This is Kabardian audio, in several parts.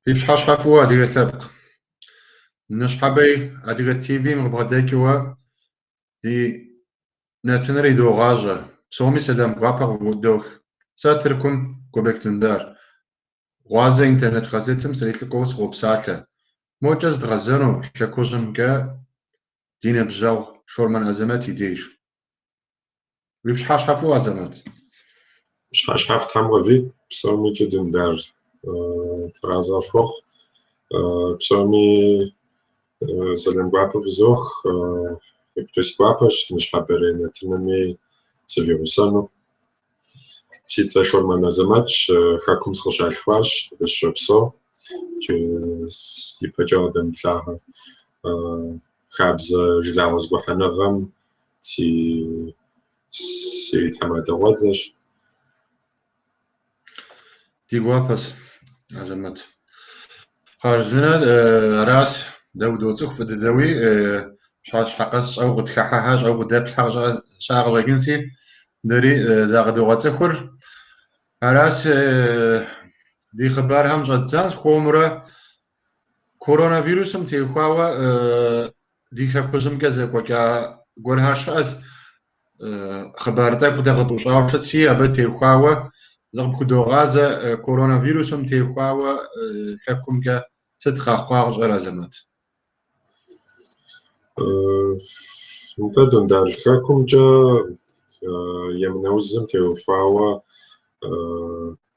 Ипшъхьашъхьафыо адыгэ лъэпкъ. Нышъхьэбэй адыгэ ТВ-им къыбгъэдэкӏыгъо нэтыныр идогъажъэ. Псоми сэлам гуапэ къыбдэох. Сэ Тыркум Гобек Тундар. Гъуазэ интернет газетым сырилъыкъоу сыгъопсалъэ. Мокӏэ зыдгъэзэнэу лъэкъужъымкӏэ диныбжьэгъу Шорман Азэмэт идеж. Уипшъхьашъхьафыо Азэмэт. Пшъхьашъхьаф Тхьэм къыуит, псомикӏэ Дундар тыгъэзэфыгъ. Псоми сэлам гуапэ фызох, ипкӏэ сигуапэщ нышъхьэбэрэ нэтынэми сывигъусэну. Сицӏэ Шорман Азэмэтщ, хэкум сыкъыщалъхуащ, къысщэпсэу. Ипэкӏэ къыдэмылъагъэ хабзэ жылагъо згухьэныгъэм ситхьэмадэгъуэдзэщ. Дигуапэс Азэмэт. Хъарзынэ арас дэу доцӏыху фыдыдэуи пшъхьашъхьэ шӏэу къытхахьэхьэ, шӏэу къыдэплъхьэ щагъэжьэгынси дэри загъэдогъэцӏыхур. Арас дихъыбархэм щӏэдзан схуомурэ коронавирусым теухуауэ дихэкужъымкӏэ зекӏокӏа гуэрхэр щыӏэз хъыбар тӏэкӏу дэгъэтӏущӏауэ щытси абы теухуауэ зыкъыпхудогъазэ коронавирусым теухуауэ хэкумкӏэ сыд къэхъуа къыщӏэр Азэмэт? Нтӏэ Дундар хэкумкӏэ емынэузым теухуауэ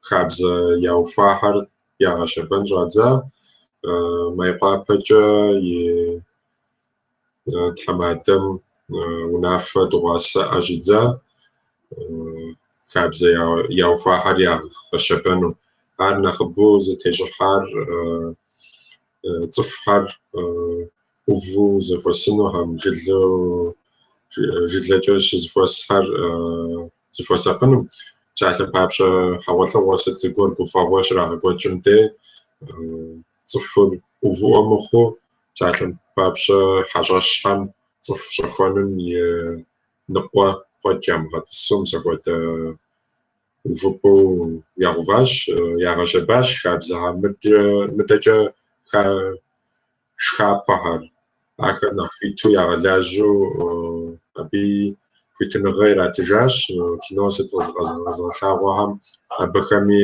хабзэ яухуахьэр ягъэщэбэн щӏадза. Майкъуапэкӏэ и тхьэмадэм унафэ дыгъуасэ ӏэжьидза хабзэ яухуахьэр ягъэщэбэну. Ар нэхъыбэу зытещӏыхьар цӏыфхэр ӏуву зэхуэсынухэм, жылэкӏэ щызэхуэсхэр зыхуэсакъынум. Псалъэ папщӏэ хьэгъуэлӏыгъуэ сыт зыгуэр гуфӏэгъуэ щрагъэкӏуэкӏым де цӏыхур ӏувыӏуэ мыхъуу, псалъэ папщӏэ хьэщӏэщхьэм цӏыху щӏэхуэнум и ныкъуэ фӏэкӏ ямыгъэтӏысу мис апхуэдэ увыпӏэу яуващ, ягъэжьэбащ хабзэхэр. Мыдэкӏэ шхапӏэхэр, ахэр нэхъ хуиту ягъэлажьэу абы хуитыныгъэ иратыжащ. Кино сыт къызгъэлъагъуэхэм абыхэми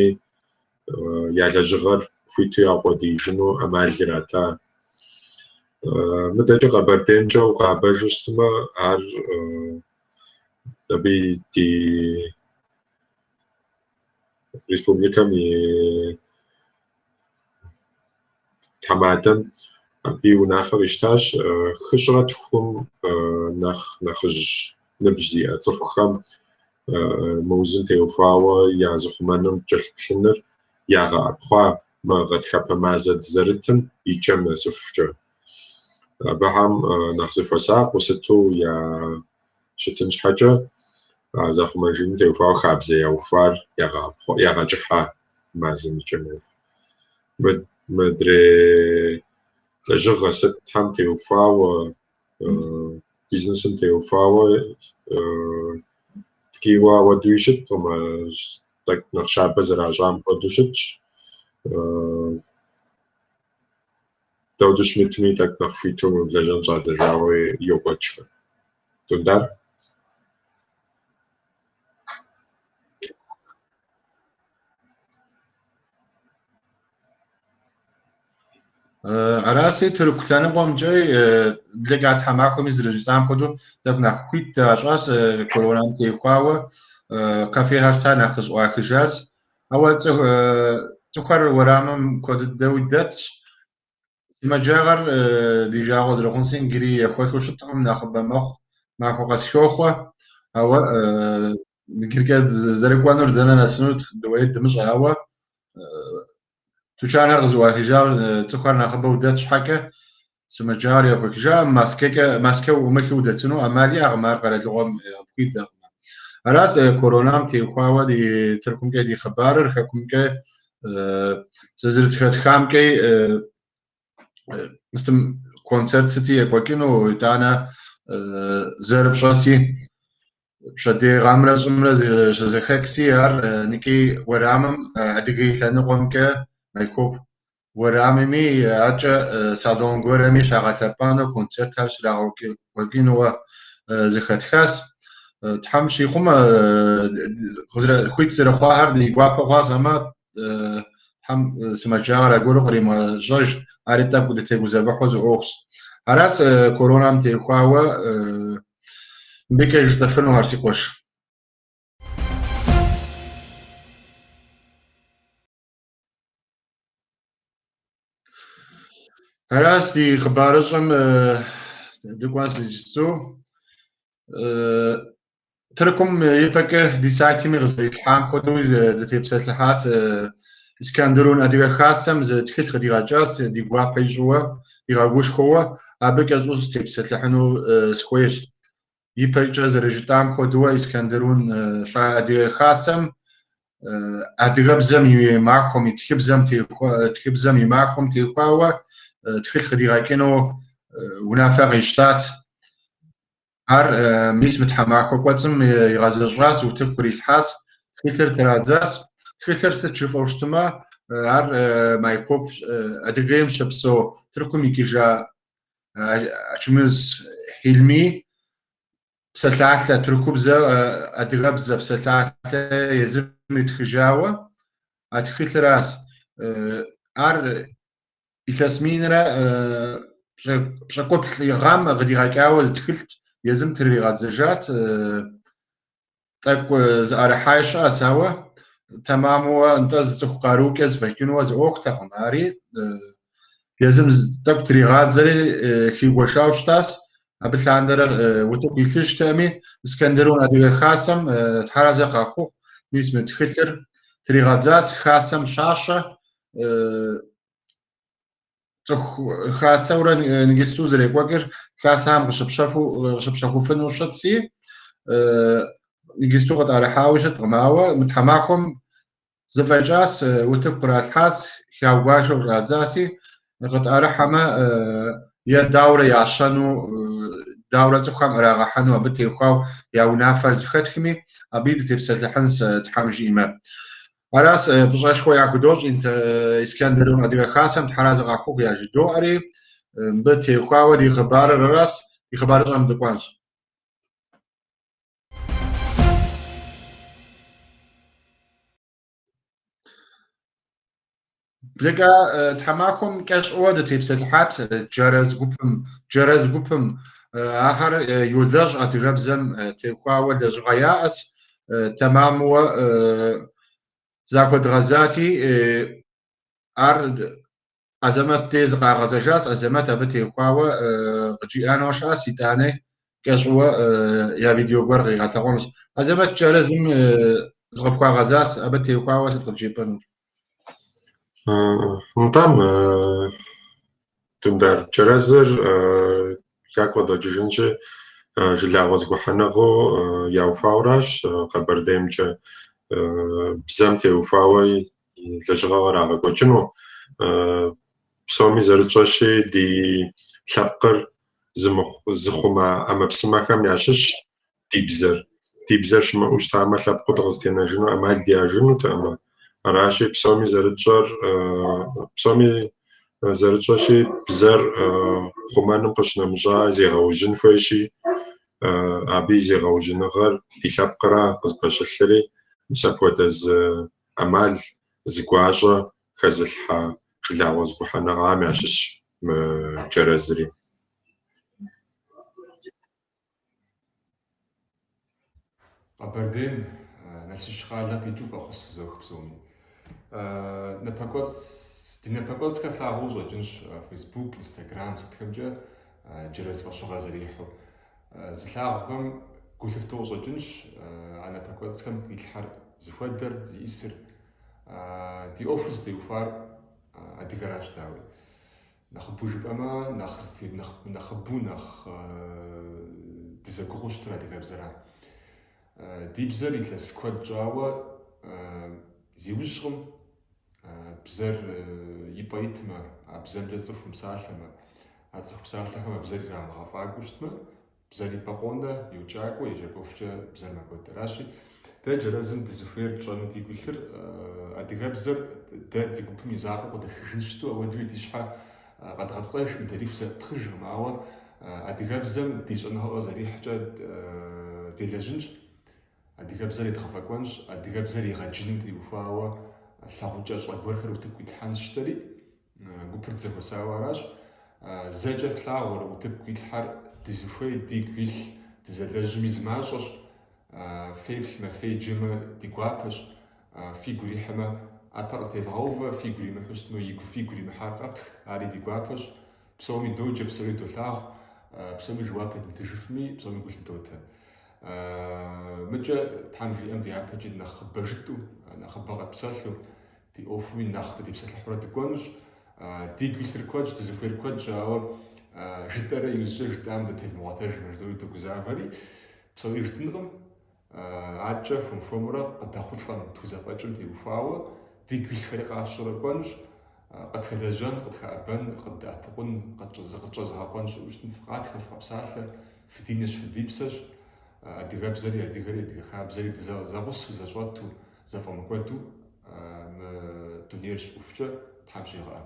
я лэжьыгъэр хуиту ягъэкӏуэдиижыну ӏэмал ирата. Мыдэкӏэ Къэбэрденкӏэ укъабэжу щытмэ, ар абы ди республикэм и тхьэмадэм абы и унафэ къищтащ. Хыщӏрэ тхум нэхъ нэхъыжь ныбжь зиӏэ цӏыхухэм мы узым теухуауэ я зыхъумэнум кӏэлъыплъыныр ягъэӏэпхъуа мы гъатхэпэ мазэ дызэрытым и кӏэм нэсыфукӏэ. Абыхэм нэхъ зыхуэсакъыу сыту щытын щхьэкӏэ захъумэн жыгым теухуауэ хабзэ яухуар ягъэкӏыхьэ мазэм и кӏэм нэс. Мыдрей лэжьыгъэ сыт Тхьэм теухуауэ, бизнесым теухуауэ ткӏийуэ ауэдэуи щыткъым, тӏэкӏу нэхъ щабэ зэращӏам хуэдэу щытщ. Дау дыщымытми тӏэкӏу нэхъ хуиту мыблэжьэн щӏадзэжауэ йокӏуэкӏхэр. Дундар? Араси Тырку лъэныкъуэмкӏэ блэкӏа тхьэмахуэми зэрыжысӏам хуэдэу тӏэкӏу нэхъ хуит дащӏащ коронам техуауэ кафехэр щта нэхъ къыщӏуахыжащ. Ауэ цӏыхухэр уэрамым куэду дыдэуи дэтщ. Сымаджагъэр ди жагъуэ зэрыхъунси ингири ехуэхыу щыткъым, нэхъыбэ мэхъу, махуэ къэсхохъуэ. Ауэ ингыркӏэ зэрыкӏуэнур дэнэ нэсыну дуеи дымыщӏэ, ауэ тучанхэр къызэӏуахыжауэ цӏыхухэр нэхъыбэу дэт щхьэкӏэ сымаджагъэр ехуэхыжа, маскэ умылъу удэтыну ӏэмал иӏэкъым, ар къэралыгъуэм хуидэкъым. Аращ коронам техуауэ ди Тыркумкӏэ ди хъыбарыр хэкумкӏэ зызэрытхамкӏэ мыстым концерт сыти екӏуэкӏыну, итӏанэ зэрыпщӏэси пщэдей-гъэмрэ щӏымрэ щызэхэкси, ар ныкӏи уэрамым адыгей лъэныкъуэмкӏэ Майкоп ورامي أجا سالون غورمي شغالة كونسرت شراغوكينو زخاتخاس تحمشي خما خزر خويت سرخوار دي غوابا غازما هم سمجاغ راغورو قريما جورج أريتا بود تيغوزا بحوز أوكس هراس كورونا متيخواوا بكيج دفنو هرسي قوش هراس دي خبارجم دكواس جستو تركم يبقى دي ساعتي مغزي الحام خدو دي تيبسات لحات اسكندرون اديغا خاصم زي تخيل خديغا جاس دي غوابا يجوا دي غاوش خوا ابك ازوز تيبسات لحنو سكويش يبقى جاز رجتام خدو اسكندرون شا اديغا خاصم اديغا بزم يماخم تخيب زم يماخم تيقوا تخيل خديغا كينو ونافع يشتات هر ميس متحماخو قوتم يغازل راس وتفكري الحاس خيثر ترازاس خيثر ستشوف اوشتما هر مايكوب ادغيم شبسو تركم يكيجا اشمز حلمي بسلعة تركوب زا ادغاب زا بسلعة يزم يتخجاوة اتخيث راس هر إثاسمين را بشكوب غام غدي غاكاوز تخلت يزم تري غاتزجات تاك زار حايشة سوا تمام انت زخقارو كز فكينو از اوك تقماري يزم تاك تري غاتزري كي وشاوشتاس ابتلاندر وتوك يثش تامي اسكندرون ادي خاصم تحرز قاخو ميسم تخلر تري غاتزاس خاصم شاشة خاصة ورا نجستو زري كواكر خاصة هم غشبشافو فنو شتسي نجستو قط على حاوشة غماوة متحماكم زفاجاس وتبقرا الحاس خاواشو رازاسي قط على حما يا دورة يا شنو دورة تقام راغا حنو بتي خاو يا ونافر زختكمي أبيد تبسل تحنس تحمجي ما أراس فجأة شوية عقدوش أنت إسكندرون أديك خاصم تحراز أخوك يا جدو أري بتي خاوة دي خبار الراس دي خبار رام دقوانش بلقى تحماكم كاش أودة تبسل حات جرز قبم آخر يولدج أتغبزم تخاوة دج غياس تمام و زاخد غزاتي أرد أزمات تيز غازجاس أزمات أبتي قاوة قجي أنا وش أسيتاني كشوا يا فيديو برغي غاتقونش أزمات جالزم زغب قا غازاس أبتي قاوة ستقجي بنوش نتام تندر جرزر ياكو دا جيجنجي جلاغوز بوحنغو ياو فاوراش قبر ديمجا بزمتي وفاوي لجغا راغا قوچنو بسومي زرچوشي دي لابقر زخوما أما بسماكام يعشش دي بزر شما وش تعمل لابقو دغزتينا جنو أما الدياجنو تأما راشي بسومي زرچور بسومي زرچوشي بزر خمانم قشنا مجا زيغوجن فويشي أبي زيغوجن غر دي لابقرا قزباش الثري مسافوتز أمال زقواجة خزلحا خلاوز بوحنا غام يعشش جرازري Aberdeen, nalsish xalaq yituf akhos f'żewġ b'somi. Din nepakos kif tagħu ġoġinx Facebook, Instagram, sitħemġa, ġeres faxoqa zariħu. Zilħaħum kultiftu ġoġinx, għana pakos kam jitħar zifwadder, zisir, di offers di ufar għaddi garaġ tawi. Naħbu ġibama, naħbu dizagħuġ tra di għabżara. دي بزر يتلاس كواد جاوا زيوجغم بزر يبا يتما بزر لازف مسالما عتصف مسالما بزر رام غافاق وشتما بزر يبا قوندا يوجاكو يجاكو فجا بزر ما كود راشي Дэ джэрэзым дызыхуейр тщӀэну ди гуилъыр адыгэбзэр дэ ди гупым и закъуэ къыдытхыжын щыту ауэдэуи ди щхьэ къэдгъэпцӀэж мыдэри хузэттхъыжкъым, ауэ адыгэбзэм ди щӀэныгъэр къызэрихькӀэ делэжьынщ, адыгэбзэр едгъэфӀэкӀуэнщ, адыгэбзэр игъэджыным триухуауэ лъагъукӀэ щӀэгуэрхэр утыку илъхьэн щтэри гупыр зэхуэсауэ аращ. ЗэкӀэ флъагъуэр утыку илъхьэр дызыхуей дигу илъ дызэлэжьым из мащӀэщ. Феплъмэ, феджэмэ ди гуапэщ, фигу ирихьэмэ Ӏэпэ къытевгъэувэ, фигу иримыхьу щытмэ игу фигу иримыхьар къэптх, ари ди гуапэщ. Псоми доджэ, псори долъагъу, псоми жэуап едмытыжыфми, псоми гу лъыдотэ. МыкӀэ Тхьэм жиӀэм ди япэкӀи нэхъ хъыбэ жытӀу, нэхъ хъыбэ къэтпсэлъу, ди Ӏуэхуми нэхъ дыдипсэлъыхьурэ дыкӀуэнущ. Дигу илъыр куэдщ, дызыхуейр куэдщ, ауэ жытӀэрэ иужькӀэ жытӀам дытевмыгъуэтэж мыждори догузавэри, псори жытӀынкъым. АкӀэ хуэм-хуэмурэ къыдэхъулӀэм тхузэфӀэкӀым теухуауэ, дигу илъхэри къафщӀурэ кӀуэнщ, къытхэлэжьэн, къытхэӀэбэн, къыдэӀэпыкъун, къытщӀэзгъэкъуэн щыӀэу щытын, фкъатхэ, фкъэпсалъэ, фыдинэщ, фыдипсэщ. Адыгэбзэри, адыгэри, адыгэ хабзэри дызэгъусэу, зэщӀэту, зэфӀэмыкӀуэду мы дунейр щыӀувкӀэ Тхьэм щегъэӀэ.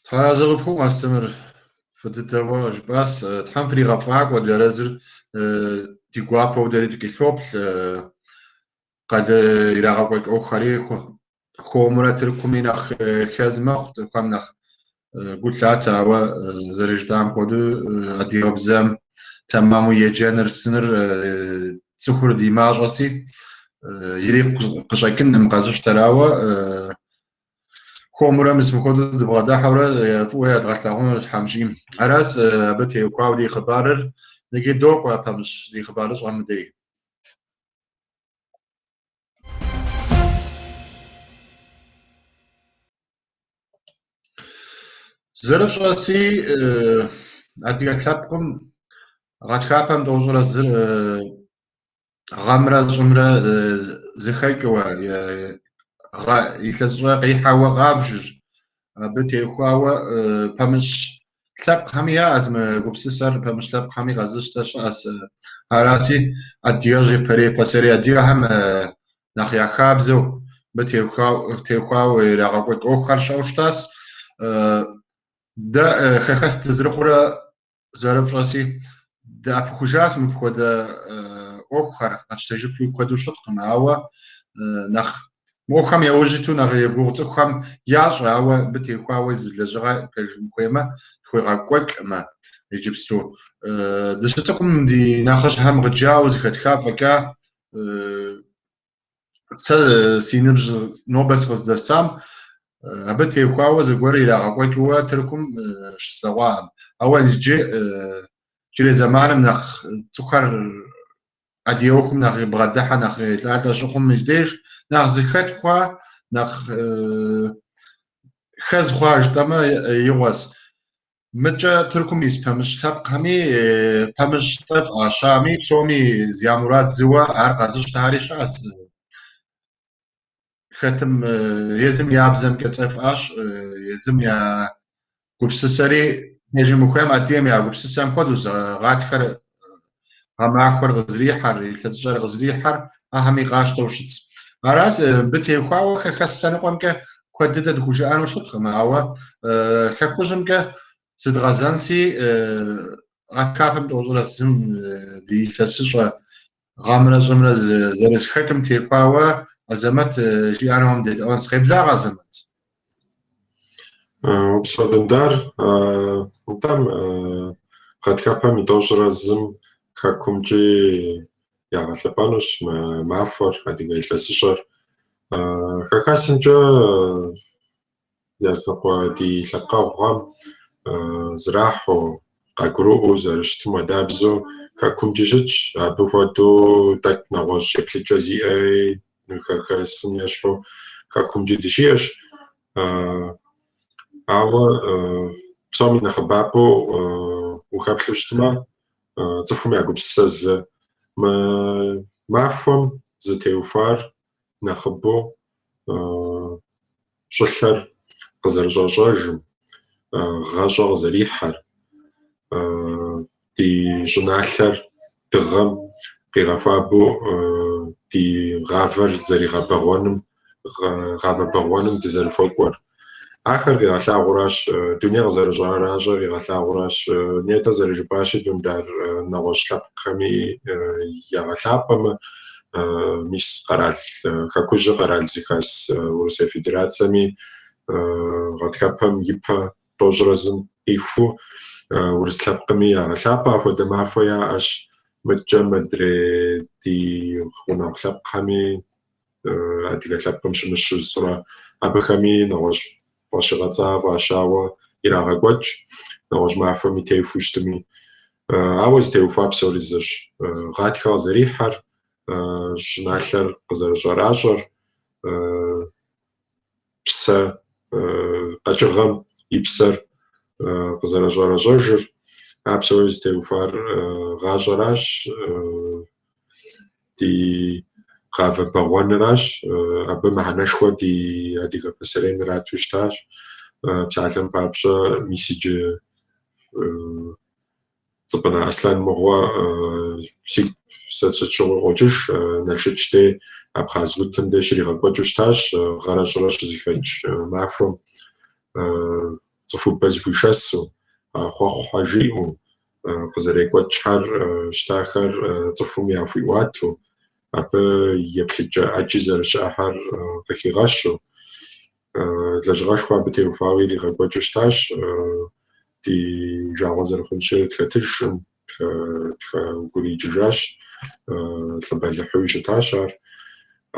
Тхьэразэгъыпхъэу къэстымыр фыдыдэгъуэ жыпӀащ, Тхьэм фригъэпфӀакӀуэ джэрэзыр ди гуапэу дэри дыкъилъоплъ, къалэ ирагъэкӀуэкӀ Ӏуэхухэри хуэмурэ Тыркуми нэхъ хэз мэхъу, Тыркухэм нэхъ гу лъатэ, ауэ зэрыжытӀам хуэдэу адыгэбзэм тэмэму еджэныр, сыныр цӀыхур ди мащӀэси ирикъу къыщӀэкӀынтэм къэзыщтэрауэ, хуэмурэ мыпхуэдэу дыбгъэдыхьэурэ фӀыуэ ядгъэлъэгъуну ТхьэмщӀийм. Аращ абы теухуауэ ди хъыбарыр, нэкӀи докӀуэ апэмыщ ди хъыбарыр щӀэмыдей. ЗэрыщӀэси адыгэ лъэпкъым гъатхапэм тӀощӀрэ зыр гъэмрэ щӀымрэ зыхэкӀыуэ, илъэсыщӀэ къихьэуэ къабжыр, абы техуауэ пэмыщ лъэпкъхэми яӀэщ мы гупсысэр, пэмыщ лъэпкъхэми къэзыщтэ щыӀэщ. Араси адыгэщ епэрей пасэрей адыгэхэм нэхъ я хабзэу абы техуауэ ирагъэкӀуэкӀ Ӏуэхухэр щыӀэу щытащ. Дэ хэхэс дызэрыхъурэ зэрыфщӀэси дэӀэпыхужащ мыпхуэдэ Ӏуэхухэр, къэщтэжыфу куэду щыткъым, ауэ нэхъ Ӏуэхухэм яужьыту нэхъ егугъу цӀыхухэм ящӀэ, ауэ абы техуауэ зы лэжьыгъэ пежын хуеймэ, тхуегъэкӀуэкӀмэ иджыпсту. ДыщыцӀыкӀум ди нэхъыщхьэм къыджауэ зыхэтха фӀэкӀа, сэ си ныбжь нобэ сыкъыздэсам, абы техуауэ зыгуэр ирагъэкӀуэкӀыуэ Тыркум щыслъэгъуаӀым. Ауэ иджыри зэманым нэхъ цӀыхухэр адыгэ Ӏуэхум нэхъ бгъэдыхьэ, нэхъ лӀалӀэ щыхъум деж, нэхъ зыхэт хъуа, нэхъ хэз хъуа жытӀэмэ игъуэщ. МыкӀэ Тыркум ис пэмыщ лъэпкъхэми пэмыщ цӀэ фӀащами, псоми я мурад зыуэ ар къэзыщтари щыӀэщ. Хэтым езым я бзэмкӀэ цӀэ фӀащ, езым я гупсысэри пежым ухуейм адыгэм я гупсысэм хуэдэущ гъатхэр, гъэмахуэр къызэрихьэр, илъэсыщӀэр къызэрихьэр ахэми къащтэу щытщ. Аращ абы техуауэ хэхэс лъэныкъуэмкӀэ куэд дыдэ дыхужыӀэну щыткъым, ауэ хэкужьымкӀэ зыдгъэзэнси гъатхапэм тӀощӀрэ зым ди илъэсыщӀэ гъэмрэ щӀымрэ зэрызыхэкӀым техуауэ Азэмэт жиӀэнухэм дедэӀуэн сыкъеблагъ, Азэмэт. УпщӀэдындар, нтӀэм гъатхапэм и тӀощӀрэ зым хэкумкӀи ягъэлъыпӀэнущ махуэр, адыгэ илъэсыщӀэр. ХэхэсымкӀэ языныкъуэ ди лъэпкъэгъугъэм зрахьу, къагурыӀуэу зэрыщытым хуэдабзэу хэкумкӀи щытщ, абы хуэдэу тӀэкӀу нэгъуэщӀ еплъыкӀэ зиӀэри хэхэсым ещхьу хэкумкӀи дыщиӀэщ. Ауэ псоми нэхъыбапӀэу ухэплъу щытмэ, цӀыхум я гупсысэ зы мы махуэм зытеухуар нэхъыбэу щӀылъэр къызэрыщӀэщӀэжым, гъащӀэ къызэрихьэр, ди щӀыналъэр дыгъэм къигъэхуабэу ди гъавэр зэригъэбэгъуэным, гъавэ дызэрыхуэкӀуэр. Ахэр къигъэлъагъуэращ, дуней къызэрыщӀаращӀэр къигъэлъагъуэращ. НетӀэ зэрыжыпӀащи, Дундар нэгъуэщӀ лъэпкъхэми ягъэлъапӀэмэ, мис къэрал хэкужьыр къэрал зыхэс Урысей Федерациями гъатхэпэм ипэ тӀощӀрэ зым къиху урыс лъэпкъми ягъэлъапӀэ. Апхуэдэ махуэ яӀэщ. МыткӀэ мэдрей ди гъунэгъу лъэпкъхэми адыгэ лъэпкъым щымыщу зыщӀурэ абыхэми нэгъуэщӀ фӀэщыгъэцӀа фӀащауэ ирагъэкӀуэкӀ, нэгъуэщӀ махуэми техуи щытми. Ауэ зытеухуа псори зыщ. Гъатхэ къызэрихьэр, щӀыналъэр къызэрыщӀэращӀэр, псэ къэкӀыгъэм и псэр къызэрыщӀэрэщӀэжыр, а псори зытеухуар гъащӀэращ, ди гъавэ бэгъуэныращ. Абы мыхьэнэшхуэ ди адыгэ пасэрейм ирату щытащ. Псалъэм папщӀэ, мис иджы цӀыпӀынэ Аслъэн мыгъуэ сэ сыт щыгъуи къокӀыж. Налшык дей Абхъаз утым дей щригъэкӀуэкӀыу щытащ. Гъэрэ щӀырэ щызэхэкӀ махуэм цӀыхубэ зыхуишэсу, хъуэхъу жиӀэу, къызэрекӀуэкӀ щхьэр щтахэр цӀыхум яхуиӀуату, абы еплъыкӀэ Ӏэджи зэрыщыӀэхьэр къыхигъэщу, лэжьыгъэшхуэ абы теухуауэ иригъэкӀуэкӀыу щытащ. Ди жагъуэ зэрыхъунщи тхэтыжым тхэгурикӀыжащ, лӀыбэлыхьууи щытащ ар.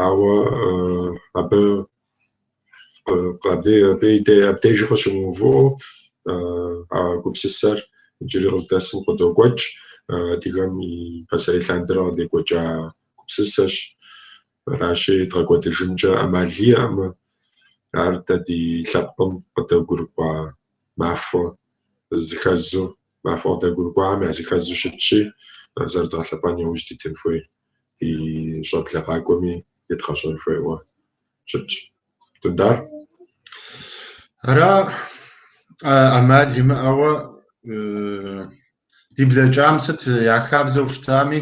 Ауэ абы абдежи къыщымыувыӀэу а гупсысэр иджыри къыздэсым къыдокӀуэкӀ. Адыгэм и пасэрей лъандэрэ къыдекӀуэкӀа гупсысэщ. Аращи, дгъэкӀуэдыжынкӀэ Ӏэмал иӀэмэ, ар дэ ди лъэпкъым къыдэгурыкӀуа махуэ зыхэзу, махуэ къыдэгурыкӀуам языхэзу щытщи, зэрыдгъэлъэпӀэн иужь дитын хуей, ди щӀэблэ къакӀуэми едгъэщӀэн хуейуэ щытщ. Дундар? Ара Ӏэмал имыӀэуэ ди блэкӀам сыт яхабзэу щытами,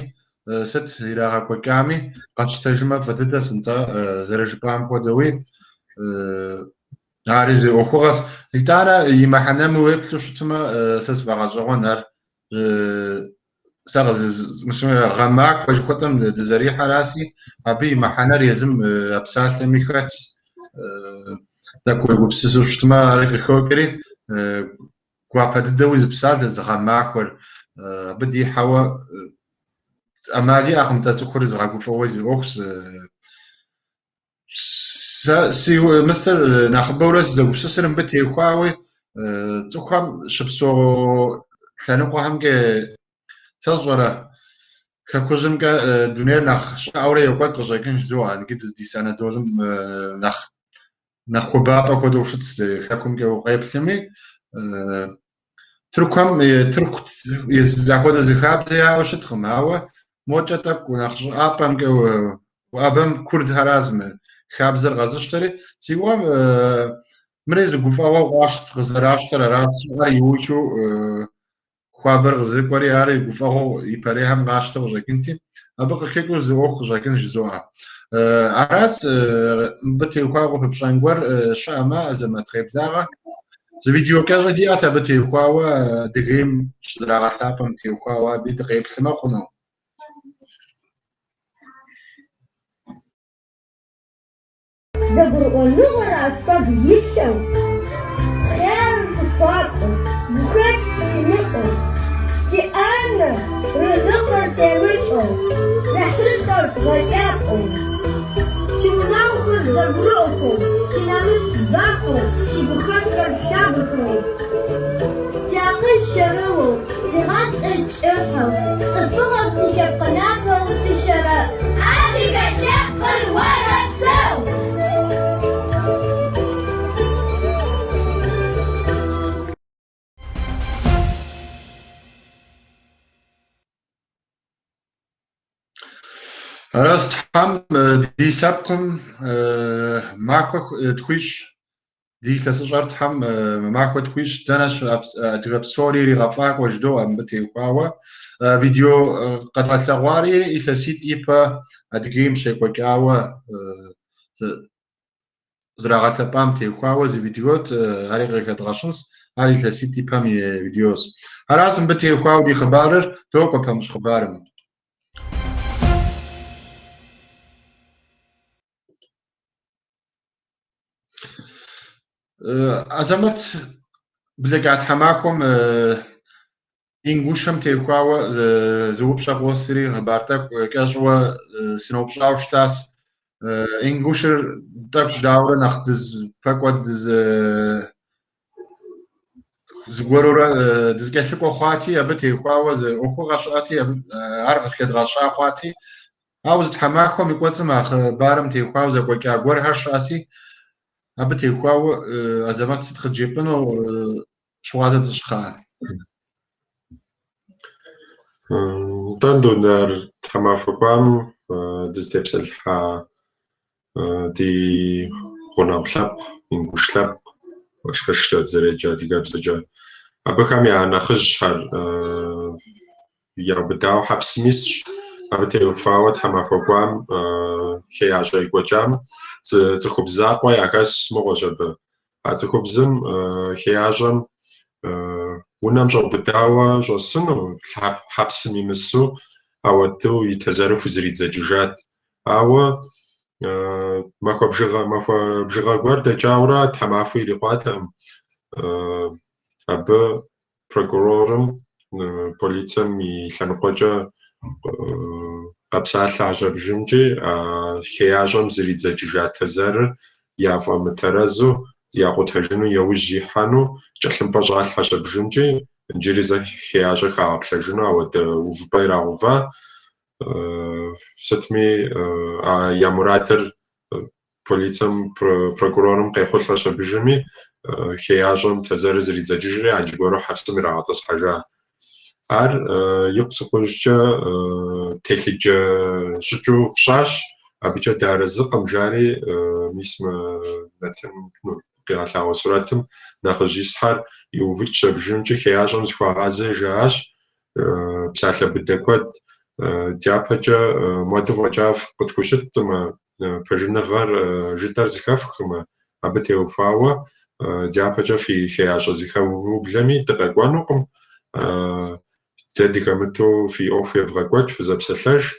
сыт ирагъэкӀуэкӀами къэтщтэжмэ фӀы дыдэ сынтӀэ, зэрыжыпӀам хуэдэуи. Ари зы Ӏуэхугъэс. ИтӀанэ и мыхьэнэм уеплъу щытмэ, сэ сфӀэгъэщӀэгъуэн ар сэ гъэмахуэ жыхуэтӀэм дызэрихьэраси, абы и мыхьэнэр езым псалъэми хэт тӀэкӀу уегупсысу щытмэ, ари къыхокӀри, гуапэ дыдэуи зы псалъэ, зы гъэмахуэр, абы дихьэуэ Ӏэмал иӀэкъым-тӀэ цӀыхур зыгъэгуфӀэуэ зи Ӏуэхущ. Си мыстэр нэхъыбэурэ сызэгупсысыр мыбы техуауи, цӀыхухэм щыпсэу лъэныкъуэхэмкӀэ сэ сщӀэрэ хэкужьымкӀэ дунейр нэхъ щӀэӀуурэ йокӀуэд къыщӀэкӀын жызоӀэ. Адыгэ ди Санэдолым нэхъ хуабапӀэ хуэдэу щытщ хэкумкӀэ укъеплъми. Тыркум захуэдэ зыхабзэ яӀэу щыткъым, ауэ мокӀэ тӀэкӀу нэхъ щӀыӀапӀэмкӀэ уӀэбэм курдхэращ хабзэр къэзыщтэри, си гугъэм мыри зы гуфӀэгъуэ къызэращтэр аращ, ар иухыу хуабэр къызыкӀуэри, ар и гуфӀэгъуэу и парейхэм къащтэу къыщӀэкӀынти, абы къыхекӀуэу зы Ӏуэху къыщӀэкӀын жызоӀэ. Аращ мыбы техуауэ къыпыпщӀэн гуэр щыӀэмэ, зэмытреблагъэ. Зы видео кӀэщӀи диӀэт абы техуауэ, Адыгейм щызэрагъэлъапӀэм техуауэ, абы дыкъеплъымэ хъуну. ЗэгурыӀуэныгъэр асфэгу илъэу, хъерым тыхуапӀэу, гухэкӀ тимыӀэу, си Ӏэнэр рызыкъыр темыщӀэу, нэхъыщӀэр бгъэлъапӀэу, си унагъуэхэр зэгурыӀуэхэу, си намыс бахуэу, си гухэкӀэр лъагэхэу, си акъыл щэрыуэу, си гъащӀэр кӀыхьэу, цӀыхугъэм тылъэпкъ напэу дыщэрэ. Адыгэ лъэпкъыр уэрэпсэу! Аращ Тхьэм ди лъэпкъым махуэ тхуищӀ, دي كسر تحم ما كنت كويش دناش أدغب سوري رغفاق وجدو أم بتيقاوة فيديو قد تغواري إلى سيت إيبا أدغيم شيء وكاوة زراعة لبام تيقاوة زي فيديوت هاري غير كدغشنس هاري إلى سيت إيبا مي فيديوز هراسم بتيقاوة دي خبارر توقع بمش خبارم أزمت بلغات حماكم إنغوشم تيقاوة زوب شاقوستري خبارتك كاشوا سنوب شاوشتاس إنغوشر دك داورة نخدز فقوة زغورورا دزكشكو خواتي أبتي قاوة أخو غشاتي أرغش كد غشا خواتي أوز تحماكم يقوتم أخ بارم تيقاوة زكوكي أقور هرشاسي أبتي قاوة أزمات تخجيبنو شوازة تشخار تندو نار تحمافقام دزدبسلحا دي غنابلق إنغوشلق وشخشلت زريجا دي قابزجا أبخام يعني خجحر يابداو حبس ميسش أبتي وفاوت حمافقام كي عجاي قوجام تخب زاقوا يعكس مغجب هاتخب زم كي عجم ونام جو بداوة جو سنو حبس ميمسو أودو يتزارف زريد زجاجات أو ماكو بجغا غورد جاورا تحمافي لقاتم أب بروكورورم بوليتسم يحنقوجا قبسال عجب جمجي خياجم زريد زجاجات تزار يافا مترزو ياقو تجنو يوجي حانو جحلم بجغال حاجب جمجي نجري زي خياجا خاق لجنو ود وفبايرا وفا ستمي يا مراتر بوليسم بروكورورم قيخوت لاشا بجمي خياجم تزار زريد زجاجري عجبورو حبس مراعطس حاجة ار يقصقوجا تلجا شجو فشاش أبجا دار الزقم جاري ميسم مثلا قيالا وسراتم ناخذ جيسحر يوفيتش بجمجي خياجم زخوا غازي جاش بسالة بدكوت ديابجا مودو وجاف قدكوشت ما بجنغر جدار زخاف ما أبتي وفاوة ديابجا في خياجا زخاف بلمي دقاقوانوكم تديكامتو في أوفي فغاقوات في زبسلاش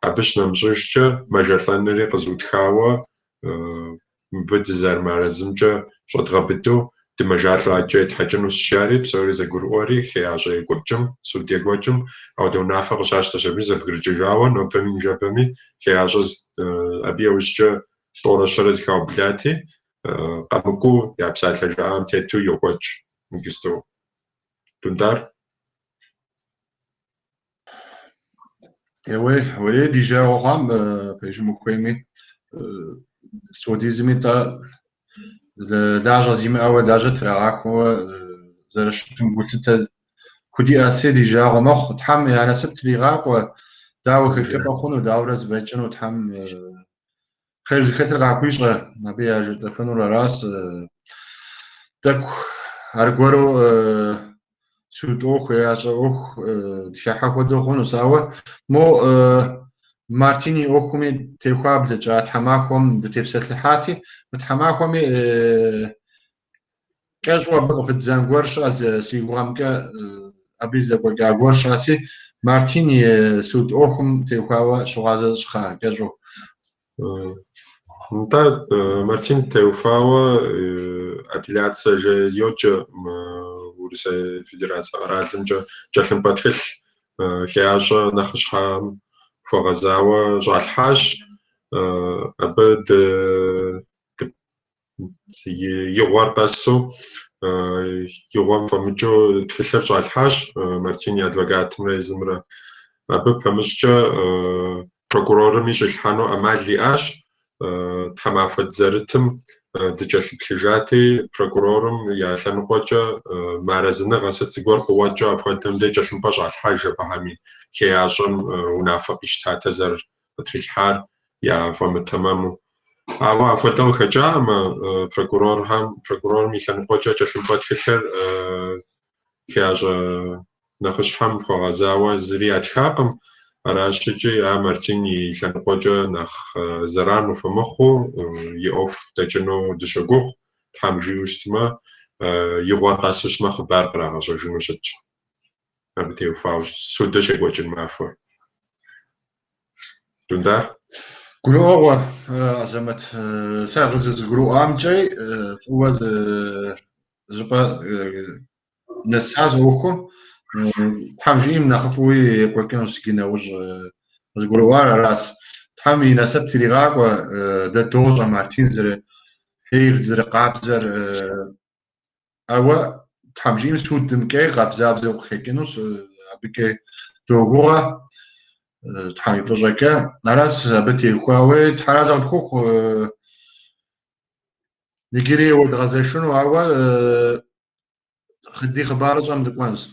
أبش نمجيشجا مجالانري قزوتخاوة بدزار مارزمجا شدغبتو دمجال راجيت حجنو الشاري بسوري زغوروري خياجا يقوجم سودي يقوجم أو دو نافق شاشتا شبيزا بغرجاوا نوبمي جابمي خياجا أبيا وشجا طورا شرز خاو بلاتي قامكو يابسال لجام تيتو يقوج نقستو تندار Oui, oui, déjà au RAM, je me crois ستوديزمي تا داجا زيما أو داجا تراغاك هو زرش قلت انت كودي اسي ديجا غمخ تحم يعني سبت لي غاك و داو كيف اخون داو راس بيتشن وتحم خير زكتر غاكويش ما بيا جت فنور راس تك ارغورو سودوخ يا اوخ تشاحا كودو خونو ساوا مو مارتيني اوخومي تيخواب لجا تحماكم دتيبسات لحاتي متحماكم كاجوا بقى في الزنغورش از سيغوامكا ابيزا بقى غورش اسي مارتيني سود اوخم تيخوا شغازا شخا كاجو نتا مارتين تيوفاوا апелляция же йоча ورسا федерация аралымжа жахын батфил хяжа нахшхам фогазава жалхаш абд يغوار قاسو يغوام فمجو تفلر жалхаш مارتين адвокат مزمرا аб памышча прокурорами жилхано амали аш تحمافت زرتم دجال كلجاتي بروكورورم يا لنقوجا مارزنا غاسات سيغور قواجا فوتم دجال مباج على الحاجة بهامي كي عشان ونافق اشتات زر بتريحار يا فم تمامو أما أفضل خجامة прокурорهم يلحقوجا جلبات خلر كياجا نخش حم فغزاوة زريعة حاقم راشجي مارتين يلحقوجا نخ زران وفمخو يقف تجنو دشجوخ حم جيوستما يغوار قاسش ما خبار قراغا جنو شج أبتي وفاوش سودش يقوجن معفو تندار قلوا عزمت ساغز قلوا أمجي فوز جبا نساز وخو حمجيم نخفوي كوكين سكينة وج قلوا راس حمي نسبت لي غاق ده دوزا مارتين زر هير زر قاب زر أوا حمجيم سود دمكي غاب زاب زر وخيكينوس أبيكي دوغوا تحامي بروجيكا نراس بتي خواوي تحراز الخوخ نيجيري والغازيشن وهو خدي خبار جام دكوانس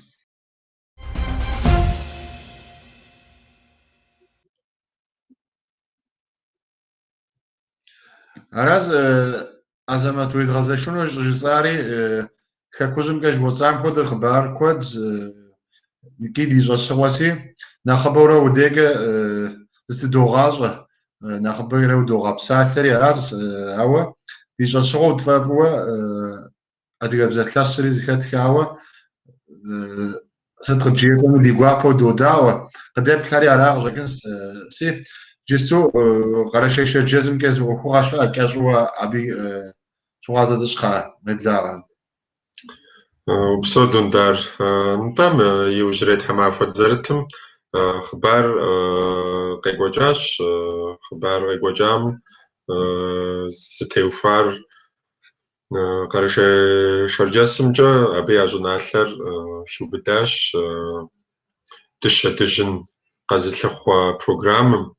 راز أزمات والغازيشن وجزاري كاكوزم كاش بوزام خود خبار كود نكيد يجسواسي نخبره وديك زتدوغاز نخبره ودوغاب ساتري راز هوا يجسو دفافوا أديك بزاف لاسري زكات كاوا ستخجيتهم دي غوابو دوداوا قدام كاري على غاكنس سي جيسو قراشيش جزم كاز وخواشا كازو أبي شو هذا دشخا مدلاغا وبصودون دار نتام يوجريت حما فوتزرتم خبار قيقوجاش خبار قيقوجام ستيوفار قرش شرجاسم جا أبي أجنالر شو بداش تشن قزل خوا بروجرام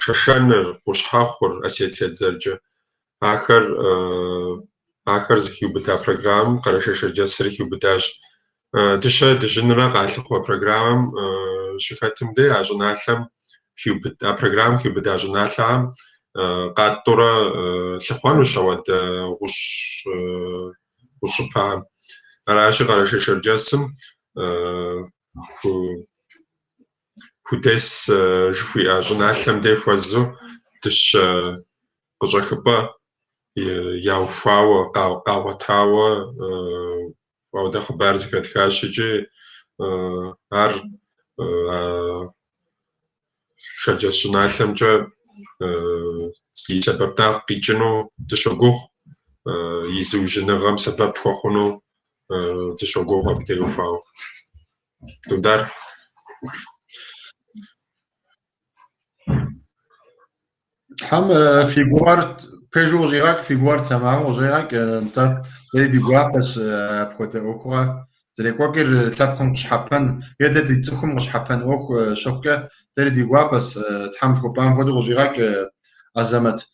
ششانر وشحاخر أسيتيت زرجة آخر زكيو بتا بروجرام قرش شرجاسر كيو بداش تشن رقع خوا بروجرام شكاتم دي أجنالم كيو بتا بروجرام كيو بتا أجنالم قاطرة لخوان وشواد وشبها راشي قراشي شرجاسم كودس جفوي أجنالم دي فوزو تش قجاكبا ياوفاو قاوتاو أو ده خبار زكاة كاشجي هر شرجاس جنالم جا سبب تاع قيجنو تشوغوخ يزوجنا سبب فوخنو تشوغوخ أبتلو فاو تدار حم فيغوار بيجو جيراك فيغوار تمام وجيراك انت دي غوا بس بروتي اوكوا زي كوكر تابخم مش حفن يدا دي تخم مش حفن اوك شوكا دي غوا بس تحم كوبان كودو جيراك ازمت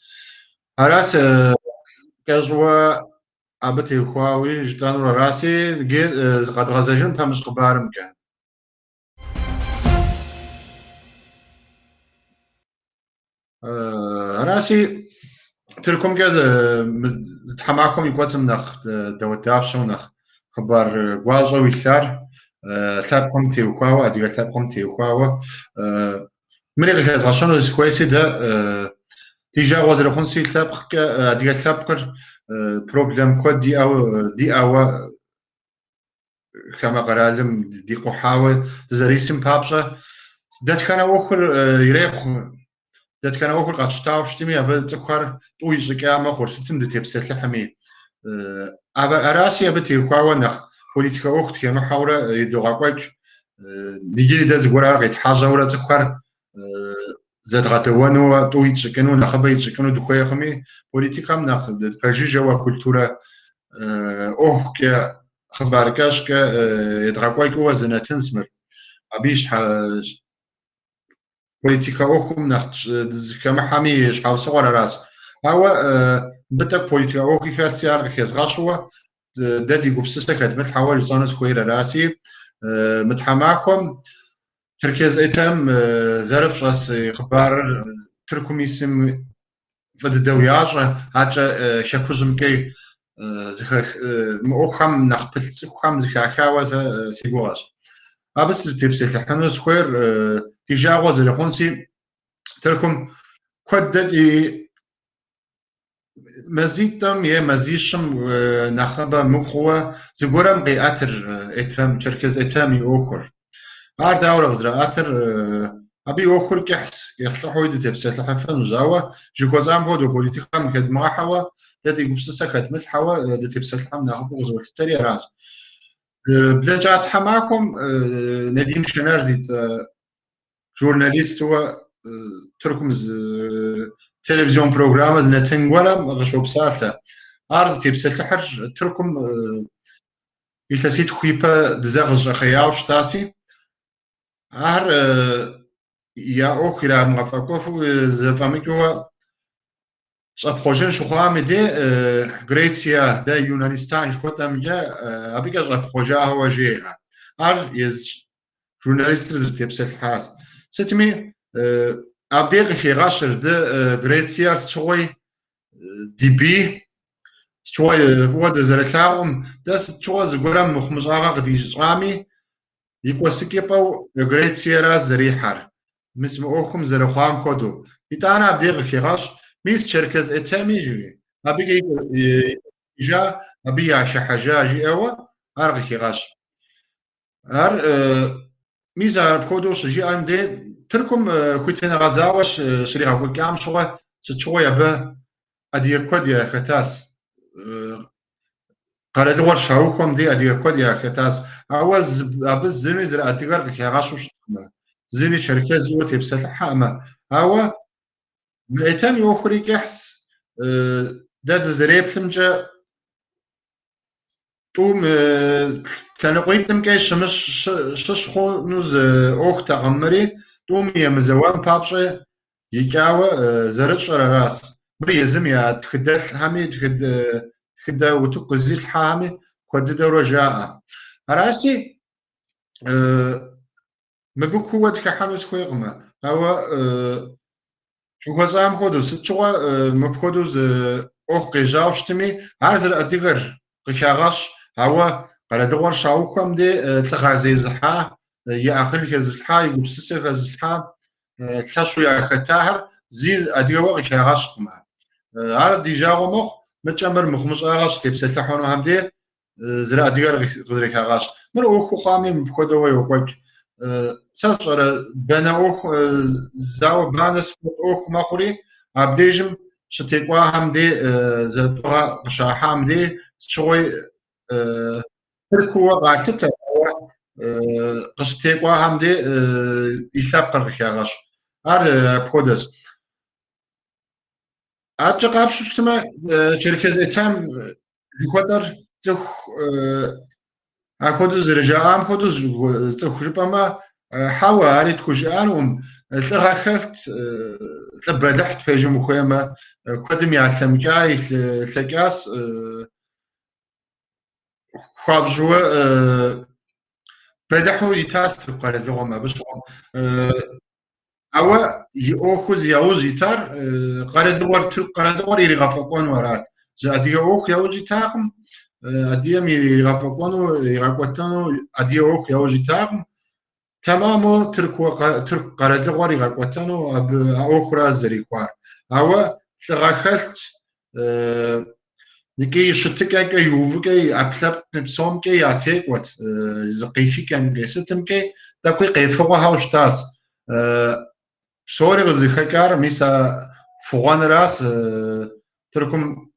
هراس كازوا ابتي خواوي جتانو راسي جي قد غزاجن فمش قبارم كان راسي تلكم كذا تحماكم يقوتم نخ دوتابشو نخ خبر قواجو ويثار ثابكم تيوكواوا أديك ثابكم تيوكواوا مريغ كذا عشان كويسي ده تيجا وزر خنسي ثابك أديك ثابكر بروبلم كود دي أو كما قرالم دي قحاوة زريسم بابشة ده كان وخر يريخ ده كان أول قد شتاوشتمي أبل تكوار طويش كاما خورستم ده تبسل لحمي أبا أراسي أبتي خواوا نخ بوليتيكا وقت كما حاورا يدوغاقوك نيجيري ده زغورا غيت حاجة ولا تكوار زاد غاتوانو طويش كانو نخبيت كانو دخويا خمي بوليتيكا منخ بجيجا وكولتورا أوه كا خباركاش كا يدغاقوك هو زناتن سمر أبيش بوليتيكا أوكم نخش كما حامي شحال صغار راس هو بتك بوليتيكا أوكي كاتسيار كيس غاشوا دادي قبسسة كاتمت حوالي زانس خويرة راسي متحماكم تركيز إتم زرف راس خبار تركم يسم فدوياج هاجا شكوزم كي زخ مؤخم نخبل سخم زخاخاوا سيغواس أبس تبسل حنو سخير تجاوز الخونسي تركم كودد مزيتم يا مزيشم نخبة مقوى زغورم قي أتر اتفهم تركز اتامي أوكر عار داورة غزرا أتر أبي أوكر كحس يحتحوي دي تبسل حفن زاوة جوكوزام هو دو بوليتيكا مكد معحوا يدي قبسسا كد ملحوا دي تبسل حم نخبة غزرا تتري راس بلجات حماكم نديم شنرزيت جورناليست هو تركم تلفزيون بروغرام نتنقولا غشو بساطة عرض تبسل تحر تركم يتسيت خويبا دزاغز خياوش تاسي عار يا أوكرا مغفاكوف زفاميكو بروجين شخوا مدي غريتيا دا يونانستان شخوتا مجا أبيكا بروجا هو جيها عار يز جورناليست تبسل حاس ستمي أبديغ خيغاشر دا غريتيا ستوي دي بي ستوي هو دا زرتاغم دا ستوي زغورام مخمزاغا غدي جامي يكو سكيباو غريتيا راز زريحار مسم أوخم زرخوام خودو إتانا أبديغ خيغاش ميس شركز إتامي جوي أبيغ جا أبي عشا حاجة جي أوا أرغ خيغاش أر ميزا بخودو سجي أم دي تركم كويتنا غزاوش شريها وكام شوى ستشوى يبا أدي كوديا ختاس قال دور شاوكم دي أدي كوديا ختاس عوز أبز زمي زر أديغر كيغاشو شتما زمي شركة زوتي بسلحة أما هوا مئتان يوخري كحس داد زريب تمجا توم تنقيتم كي شش خو نوز أوخ تغمري توم يمزوان بابشي يكاوى زرتش راس بري يزم يا تخدل حامي تخدا وتقزيل حامي كود دورة جاء راسي مبوك هو تكحمس خويقما هو شو خزام خودو ستشوا مبخودو أوخ قيجاوشتمي عرزر أديغر قيشاغاش هو قال دور شاوكم دي تغازي زحا يأخذ كزحا يبسس كزحا تشو يا ختاهر زيز أديغر قيشاغاش قما عرض ديجاغو مخ متجمر مخمس آغاش تبسل تحونو هم دي زرا أديغر قيشاغاش مر أوخو خامي مبخودو ويوكوك ساسر بنا أوخ زاو بانس أوخ مخوري أبديجم شتيقوا هم دي زلفها قشاحة هم دي شوي تركوا غاتتا قشتيقوا هم دي يثاب قرق ياغاش هذا بودس أتجقاب شو شتما شركة إتام الكوتر تخ أخذ رجعام خذ تخرج ما حوا هاري تخرج عنهم تغخفت تبدحت في جم خيمة قدم يعلم كاي ثقاس خواب جوا بدحوا يتاست قال اللغة ما بس أو يأخذ يعوز يتار قال الدور قال الدور يرغفقون ورات زادي أخ يعوز يتاقم أديم يرغفقون يرغفقون أدي أخ يعوز يتاقم تمامو ترك قال الدور يرغفقون أخرى زريقوار أو تغخلت نكى شتكا كي يوفكي أبلغ نبصم كي يعتق وات زقيشي كان جسدهم كي تقوي قيفوها وشتاس سوري غزيخكار ميسا فوان راس تركم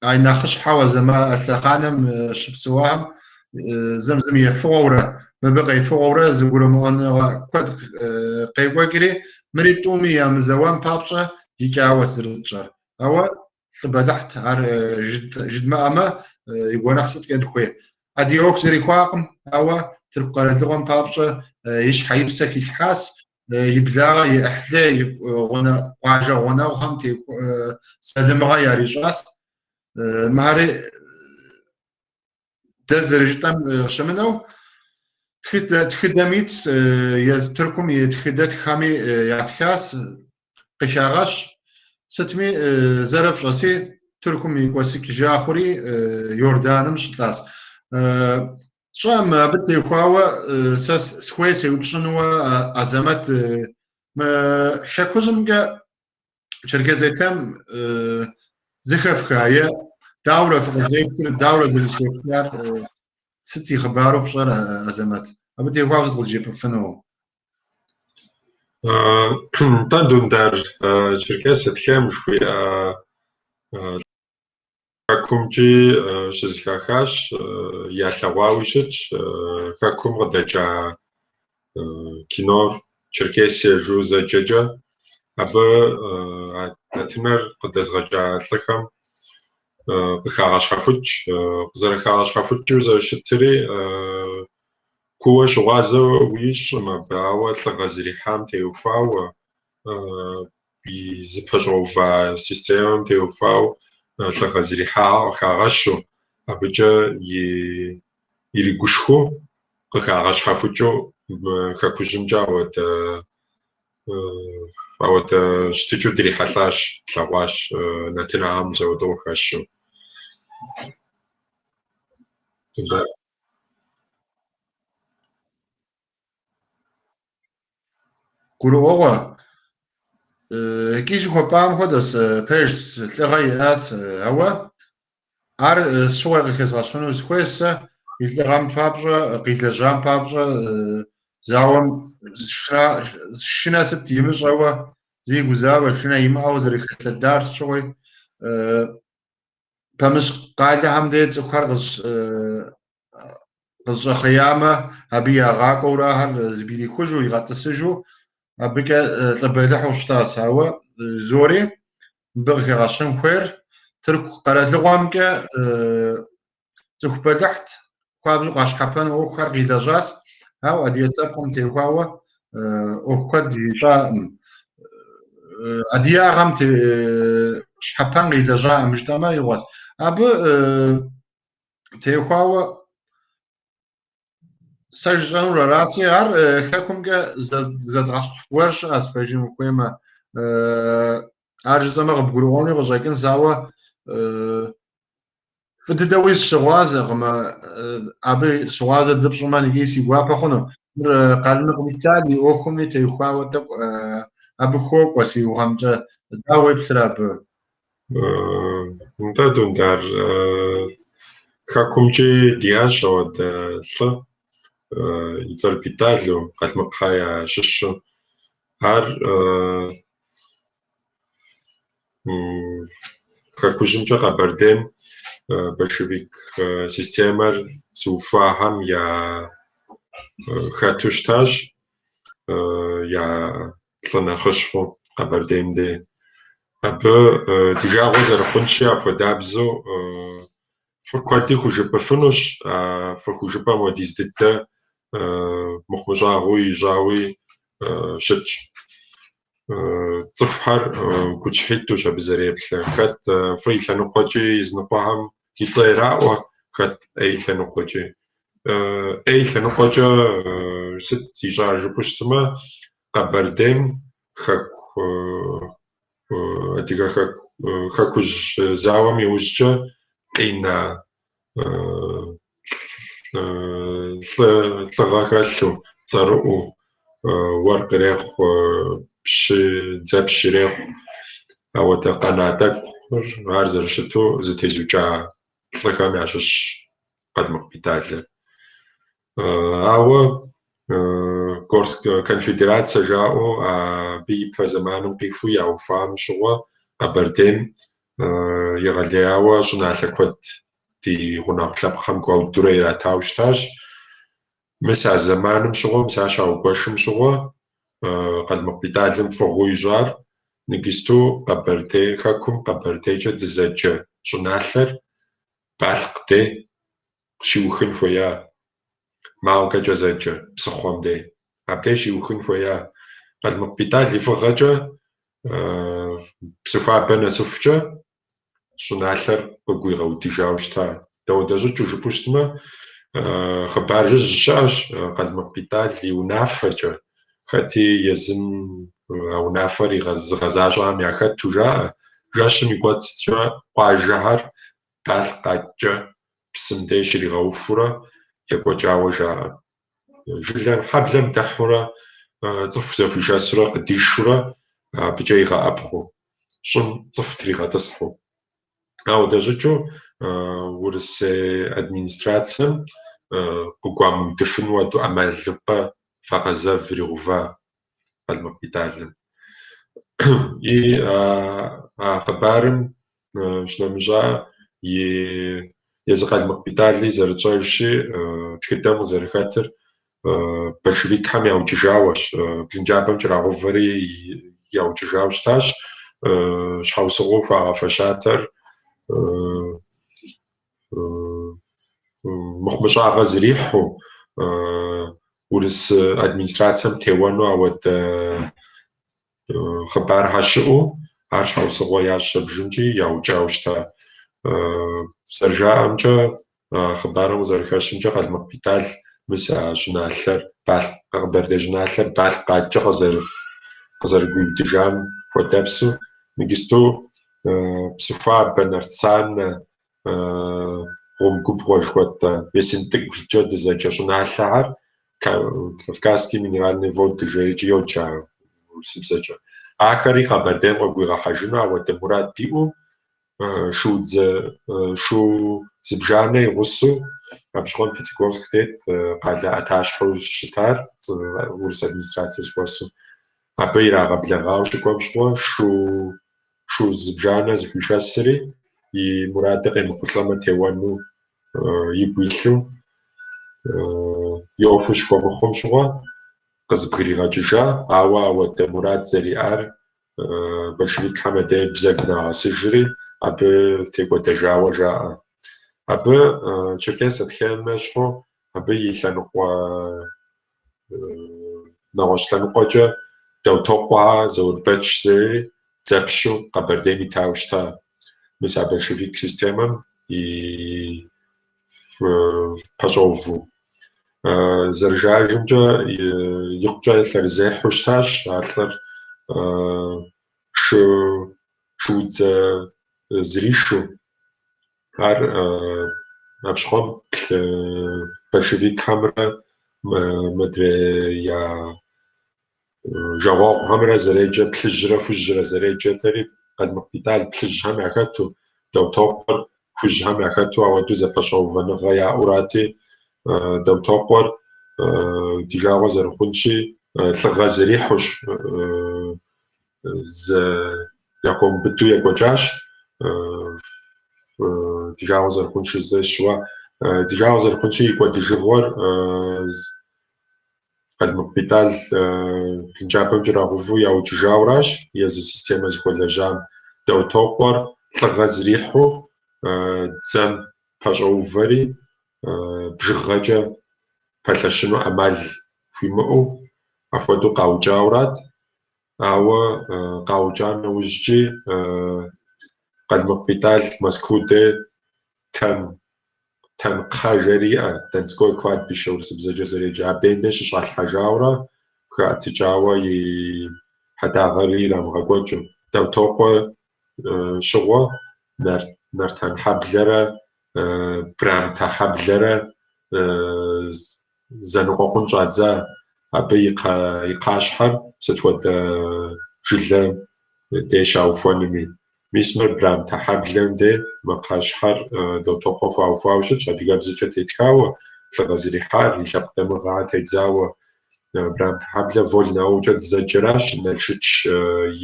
أي ناخش حوا زما أتلقانم شبسواهم زمزم يفورة ما بقى يفورة زقولوا مغنى قد قيوكري مريتومي يا مزوان بابشة يكاوى سرتشار أو بدحت عر جد ما أما يقول أحسد كده خوي أدي أوكسري خواقم أو تلقى لدغم بابشة يش حيبسك يحاس يبدأ يحلى وانا واجا وانا وهمتي سلم غير يجاس مهاري دزر جتام شمناو تخدميت يزتركم يتخدت خامي يعتكاس قشاغاش ستمي زرف راسي تركم يقوسك جاخوري يوردانم شطاس شام بتي خواوا ساس سكويسي وبشنوا أزمات ما حكوزم جا شركة زيتم زخف خايا دولة في غزير الدولة زي الاستثمار ستي خبارو بشغل أزمات أبدي واجد الجيب فنو تندون دار شركة ستخيم شوية حكومتي شزخاخاش يا ثواوشش حكوم غدجا كينور شركة سيجوزا ججا أبا أتمر قدس غجا لخم خاغش خفوش زر خاغش خفوش زر شتري كوش غازو ويش ما باوا تغزري حام تيوفاو يزبجوفا سيستم تيوفاو تغزري حا خاغشو أبجا يريقوشخو خاغش خفوشو خاكوجمجا وات شتيجو دري حلاش تلاواش نتنا عام زودو خاشو كورو كيش هو بام خدس بيرس تلغي هوا ار سوغ كزاسونو سكويسا يلغام بابجا قيلجام بابجا زاوم شنا ست يمش هوا زي غزاوة شنا يماو زري خدارس شوي بامش قاعدة همدي تخرج غزا خيامة هبيا غاكو راها زبيدي كوجو يغطسجو أبيكا تبلح وشتا سوا زوري بغي غاشن خوير ترك قرات لغامكا تخبلحت قابل غاش حبان او خرقي دجاس هاو اديتا قمتي خواوا او خد ديتا اديا غامت شحبان غي دجا مجتمع يواس اب تي خواوا سجن راسي غار خاكمكا زدغاش ورش اسباجي مقيمه أرجع ما بقولوني رجعين زاوا فتداوي الشغاز غما أبي الشغاز الدبش ما نجيسي وابا خنو قال لك بالتالي أخومي تيخوا وتب أبي خوك وسي وغمجة داوي بتراب نتادون دار خاكمجي دياش ود ث يتر بيتالو قد مقايا ششو هر خاكوجمجا قبردين بلشويك سيستمر سوفاهم يا خاتوشتاج يا طلنا خشخو قبردين دي أبو ديجا غوزر خونشي أبو دابزو فرقاتي خوجبا فنوش فرخوجبا موديز دتا مخمجا غوي جاوي شتش تصفحر كنت حيتو شاب زريب خات فري ثانوقاجي يزنقوهم كيتصيرا خات أي ثانوقاجي أي ثانوقاجا ست يجار جبوشتما قبردين خاك أديك خاكوج زاوم يوججا أينا تلغاكالو تصرقو ورق ريخ زاب ريخ أو تقناتك عارزر شتو زتيزوجا تلقامي عشش قد مقبتال أو كورس كونفدراسيا جاءو بي بزمانهم قيفو ياو فام شغوا قبردين يغلياوا شناحة كود دي غناق لبخم كو دوريرا تاوشتاش مسا زمانم شغوا مسا شاو باشم شغوا قد مقبتالهم فوقو يجار نجستو قبردين خاكم قبردين جا دزاجة شناحر بالق دي شيوخن فويا ماو كجزاجة بسخوام دي عبدي شيوخن فويا قد مقبتال يفغجة بسخوا بنا سفجة شناحر بقوي غودي جاوشتا دو دجاج جبوشتما خبار جاش قد مقبتال يونافجة خاتي يزم أو نافر غزاجة عم ياخد توجا жэщым и кӏуэцӏкӏэ къуажэхьэр балъ-къаткӏэ псым деж иригъэухурэ екӏуэкӏауэ жаӏэ. Жылэм хьэблэм дыхьурэ цӏыху зэхуишэсурэ къыдишурэ абыкӏэ игъэӏэпхъуу, щӏым цӏыху тригъэтӏысхьу. Ауэ дэщӏыкӏыу Урысей администрацием къыгуамыудыфын хуэдэу ӏэмалыпӏэ вакъэзэв иригъува къалмыкъ Италием. И а хъыбарым щынэмыщӏа езы къалмыкъ Италий зэрытщӏэжщи тхыдэм къызэрыхэтыр большевикхэм яукӏыжауэщ, блынджабэм кӏэрагъэувэри яукӏыжауэ щытащ. Щхьэусыгъуэу хуагъэфэщатэр мыхъумыщӏагъэ зрихьу Урыс администрацием теуэну ауэдэ хъыбархэр щыӏэу ар щхьэусыгъуэ ящӏ щабжымкӏи яукӏауэ щыта. Зэрыжаӏэмкӏэ хъыбарым къызэрыхэщымкӏэ къалмыкъ Италь мис а щӏыналъэр Къэбэрдей щӏыналъэр балъ-къаткӏэ къызэрыгуиудыжам хуэдэпсу иджысту Псыхуабэ, Нарцанэ, Гъуэгубгъуэ жыхуэтӏэ Ессентӏыгу дызэджэ щӏыналъэхьэр Кавказский минеральный воды жеикӏи йоджэ урысыбзэкӏэ. Ахэри Къэбэрдейм къыгуигъэхьэжыну ауэдэ мурад диӏэу шу зыбжанэ игъусэу Абжкъуэм Пятигорск тет, къалэ ӏэтащхьэу щытар Урыс администрацие зыхуэсу. Абы ирагъэблэгъауэ щыкӏуэм щыгъуэ шу зыбжанэ зыхуишэсри и мурадыр къемыхъулӏэмэ теуэну игу илъу и ӏуэхур щыхуэмыхъум щыгъуэ къызыбгригъэкӏыжа, ауэ ауэдэ мурад зэриӏар большевикхэм адей бзэгу нэгъэсыжри абы текӏуэдэжауэ жаӏэ. Абы Черкес-Атхеймрэ щхъу абы и лъэныкъуэ нэгъуэщӏ лъэныкъуэкӏэ Даутокъуэ Зауэрбэч зэри дзэпщу Къэбэрдейм итауэ щыта. Мис а большевик системэм и пэщӏэуву. Зэрыжаӏэжымкӏэ икъукӏэ лъэрызехьу щытащ а лӏыр шуудзэ зришэу. Ар Абжкъуэм большевикхэмрэ я жагъуэгъухэмрэ зэреджэ плъыжьрэ хужьрэ зэреджэтэри Къалмыкъ Италь плъыжьхэм яхэту, Даутокъуэр хужьхэм яхэту ауэдэу зэпэщӏэувэныгъэ яӏэурати, Даутокъуэр ди жагъуэ зэрыхъунщи лӏыгъэ зрихьущ, яхуэмыубыду екӏуэкӏащ. Ди жагъуэ зэрыхъунщи зэщуэ ди жагъуэ зэрыхъунщи и кӏуэдыжыгъуэр Къалмыкъ Италь блынджабэм кӏэрагъэувэу яукӏыжауэращ езы системэ зыхуэлэжьам. Даутокъуэр лӏыгъэ зрихьу дзэм пэщӏэувэри бжыгъэкӏэ пэлъэщыну ӏэмал хуимыӏэу апхуэдэу къаукӏаурат. Ауэ къаукӏа нэужькӏи Къалмыкъ Италь Москву дей Танкхъэ жериӏэ, Донской кладбище урысыбзэкӏэ зэреджэ. Абдейм дей щыщӏалъхьэжауэрэ хыӏэтыкӏауэ и хьэдагъэри ирамыгъэкӏуэкӏыу. Даутокъуэ щыгъуэ Нартан хьэблэрэ Брамтэ хьэблэрэ зэныкъуэкъун щӏадза. Абы и къащхьэр сыт хуэдэ жылэ дей щаухуэнуми. Мис мыр Брамтэ хьэблэм дей мы къащхьэр Даутокъуэ хуаухуауэ щытщ, адыгэбзэкӏэ тетхауэ, лӏыгъэ зрихьар, и лъэпкъ дамыгъэ тедзауэ. Брамтэ хьэблэ Волнауэкӏэ дызэджэращ, Налшыч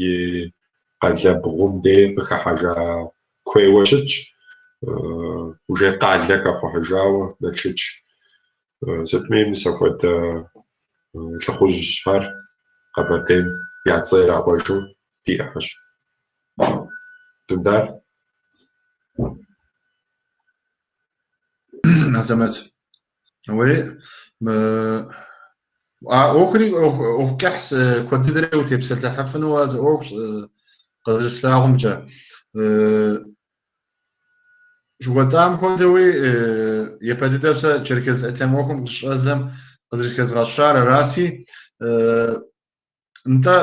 и къалэбгъум дей къыхэхьэжа куейуэ щытщ. Уже къалэ хэхъуэхьыжауэ Налшыч. Сытми мис апхуэдэ лӏыхъужьхэр Къэбэрдейм я цӏэ ирагъуэжу диӏэщ. Дундар? Азамат. Oui. Охри охкахс квадидре утепсэлъэхьэфыну зыӏуэхущ къызыслъагъумкӏэ. Жыхуэтӏам хуэдэуи епэ дыдэу сэ Черкес-Атем ӏуэхум къыщӏэзэм къызыхэзгъэщар араси нтӏэ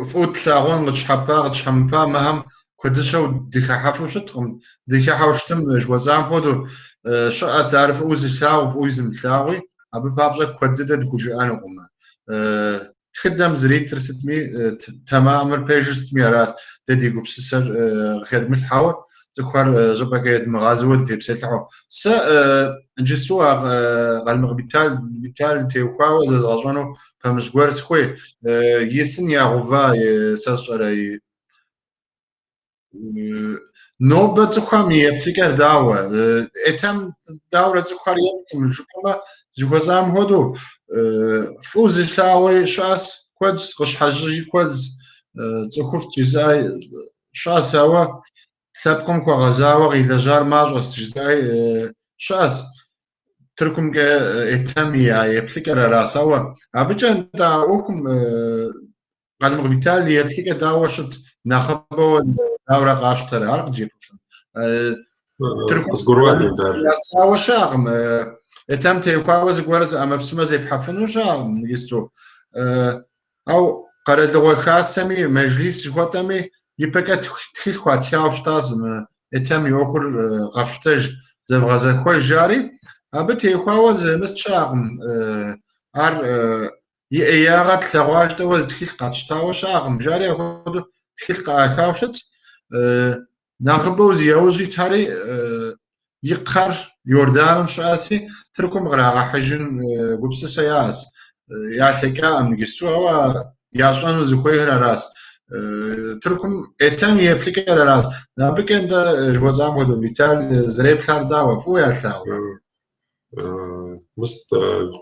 فوت لاغون غتشحبا غتشحمبا مهم كودشو ديكا حافو شتم ديكا حاوشتم جوزام خودو شو أسعرف أوزي تاو فوزم تاوي أبي بابجا كوددة دكوجي أنا قوما تخدم زريت رستمي تمام البيج رستمي راس تدي قبسسر خدمة حاوة تخوار زبا قيد مغازو دي بسيطحو نجسوا غالمغ بيتال تيوخاو زازغازونو فمشغوار سخوي يسن يا غوفا ساسوري نوبة تخوامي يبتكر داوة اتم داورة تخوار يبتم الجوكما زوغزام هودو فوزي شاوي شاس كودز قش حاجي كودز تخوف جزاي شاس هوا تابكم كو غزاوة غيدا جار ماجوس جزاي شاس تركم اتم يبتكر راساوة أبجان دا اوكم قال بالتالي يبتكر داوة شت ناخبو داورة قاشتر عرق جيبوشن تركم زغروات دار راساوة شاغم اتم تيوكاوز غورز أما بسما زي بحفنو شاغم نجستو أو قرد لغو خاصمي مجلس خواتمي يبقى تخيل خوات خاوش تازم اتم يوكل غفتج زي بغازة خوي جاري أبتي يخواوز مستشاغم أر يأياغات ثواج توز تخيل قاتشتاو شاغم جاري خود تخيل قاكاوشت ناخبو زيوزي تاري يقهر يوردان شاسي تركم غراغا حجن قبس سياس يا حكا أم نجستو هو ياشانو زخويهر راس تركم اتم يبليك راس نابك انت جوزام ودو بيتال زريب خار داوا فو يا ثاو مست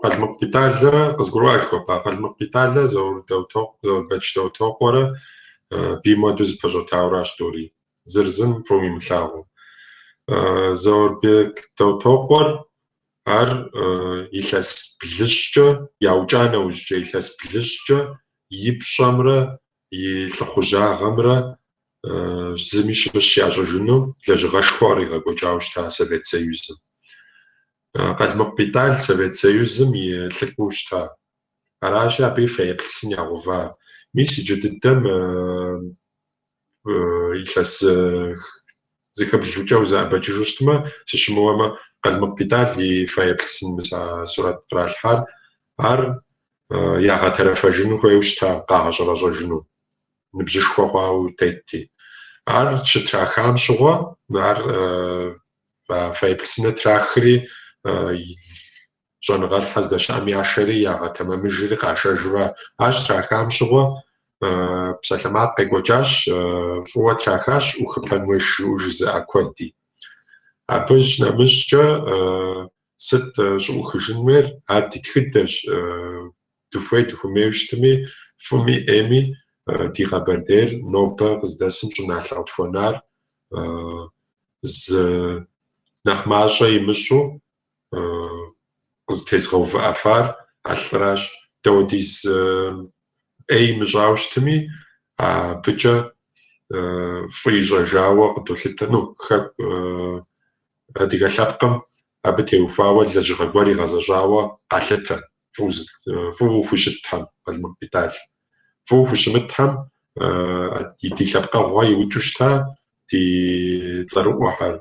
قد مقتاجة قزقرواش كوبا قد مقتاجة زور دوتوق زور باتش دوتوق ورا بيما دوز بجو تاوراش دوري زرزم فومي ملاغو زور بيك دوتوق ور ار يلس بلشجة يوجانا وججة يلس بلشجة يبشامرة يلخوجاغمرة زميش بشياجة جنو لجغاشخواري غاقوجاوش تا سوفيت سيوزم قد مقبيتال سوفيت سيوزم يلقوش تا أراشا بي فايقلسن يغوفا ميسي جددم يلس زيكا بلجوجا وزا باجوجتما سيشموما قد مقبيتال يفايقلسن مسا سورة قرا الحال ار ياغا ترافا جنو خويوش تا قاغج راجا جنو نبجش خواو تايتي ار شتراخام شغوا نار فايقلسن تراخري جانغال حزدش أمي عشري ياغا تمام جري قاشا جوا عش تراخام شغوا بسلامات بيجوجاش فوا تراخاش وخبان وش وجزء كودي أبج نمشجا ست شو خجنمر عادي تخدش تفوي تفهميشتمي فمي أمي دي غبردير نوبا غزداسن جناح الأطفال ز نخماشا يمشو قزتيس غوف أفار الفراش دوديس أي مجاوشتمي بجا فريجا جاوا قدو حتنو خب ديغا شابقم أبتي وفاوا لجغواري غزا جاوا قالتا فو فشتهم المقبتال فو فشمتهم دي شابقا غواي وجوشتا دي تصروا حال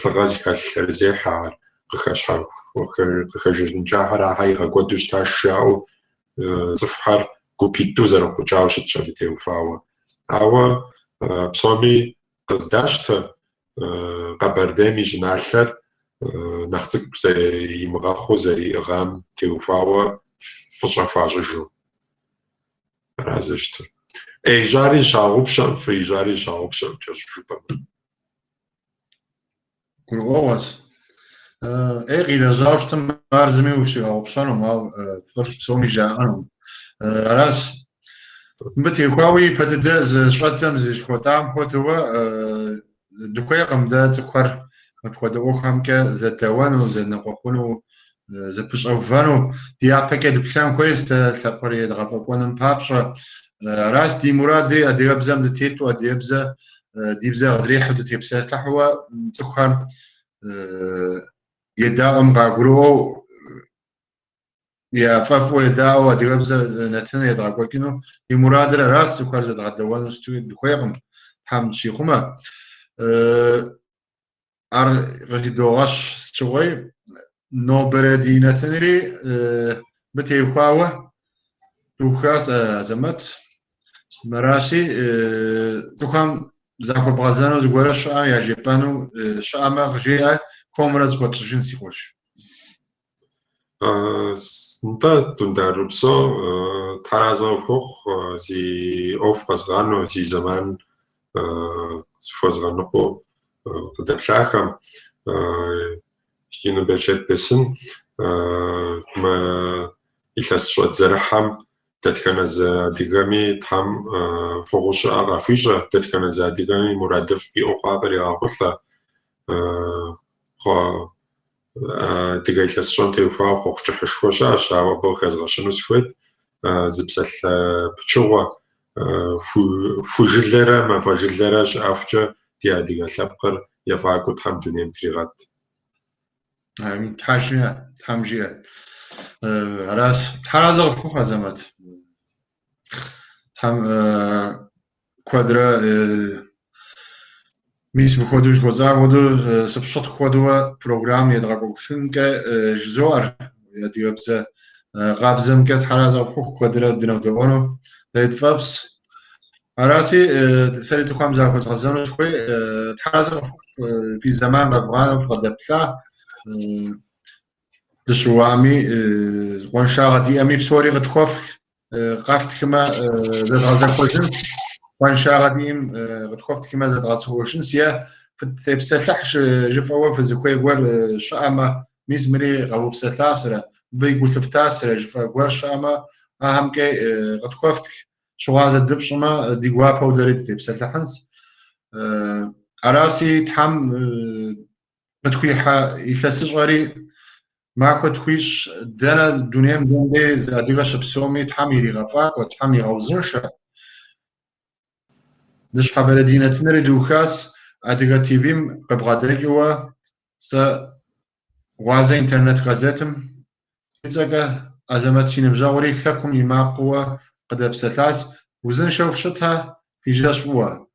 الغازي كالرزيحة قخاشها وخجنجاها راهي غاقودوش تاشاو زفحر قوبيتو زرو خجاو شتشابتي وفاوا أوا بصومي قزداشت قبردامي جنالر نختك زي مغاخو زي غام تيوفاوا فجا فاججو رازشت اي جاري جاوبشم في جاري جاوبشم تشوفا كل غواز إذا زوجتم مارزمي وشي أوبشنو ما فرش بسومي جاءنهم راس بتي كواوي بتدز شاتم زي شوتام خوتوا دكوي قمدا تخر بخد أوخام كزتوانو زنقوخونو زبش أوفانو دي أبكي دبلان كويس تلقوري دغفقونن بابشا راس دي مرادي أدي أبزم دتيتو أدي أبزا دي بزا غزريحة دتيبسا تحوا تخر يداهم غاغرو يا فافو داو ادغبز نتن يدغكو كينو يمراد راس كوار زاد غدوان ستو دخيقم حم شيخما ار غدي دوغاش ستوي نو بردينا تنري بتيخواوا دوخاس زمت مراشي دوخام زاكو بغازانو زغورا شا يا جيبانو شا ما غجيا كومراز كوتشين سيخوش سنتا تندربسو ترازو خوخ زي اوف غزغانو زي زمان سفوزغانو بو قدرشاخم كينو بلشت بسن ما إلهاس شوات زرحم تتكنا زادقامي تام فوقش أغافيجا تتكنا زادقامي مرادف بي أقابري أغوثا خو تيجي إلهاس تيوفا خوخ تحشوشا شاوا بوخز غشنو سفوت زبسل بتشوا فوجلرا ما فوجلراش أفجا ديادقا لبقر يفاقو تحم دنيا متريغات تحاشنا تحمجيا راس ترازو خوخ زمت تام كوادرا ميس بخودوش غزار ودو سبشت خودوا برنامج يدرقو فينك جزوار يدي بس غابزم كت حرازو خوخ كوادرا دينو دوانو دايتفابس راسي سريت خام زاكوز غزانو شوي تحرازو في زمان أفغان فقدبلا دشوامي وان شاغدي أمي بسوري غتخوف قافت كما زاد غزاكوزن وان شاغديم غتخوفت كما زاد غاسوشن سيا في بسلحش جفوا في زكوي غور شاما ميزمري غو بسلاسرة بيقول تفتاسرة جفا غور شاما أهم كي غتخوفت شو غاز الدفشما ديقوا باودريت في بسلحنس أراسي تحم بتخوي يفسج غري ما كنت خويش دانا الدنيا مدندي زاديغا شبسومي تحمي رغفاك وتحمي غوزنشا دش حبر دينا تنري دوخاس اديغا تيفيم قبغادريكوا س غازا انترنت غازاتم إذا أزمات سينبجاوري كاكم يماقوا قد بسلاس وزن شوف شتها في جاش بوا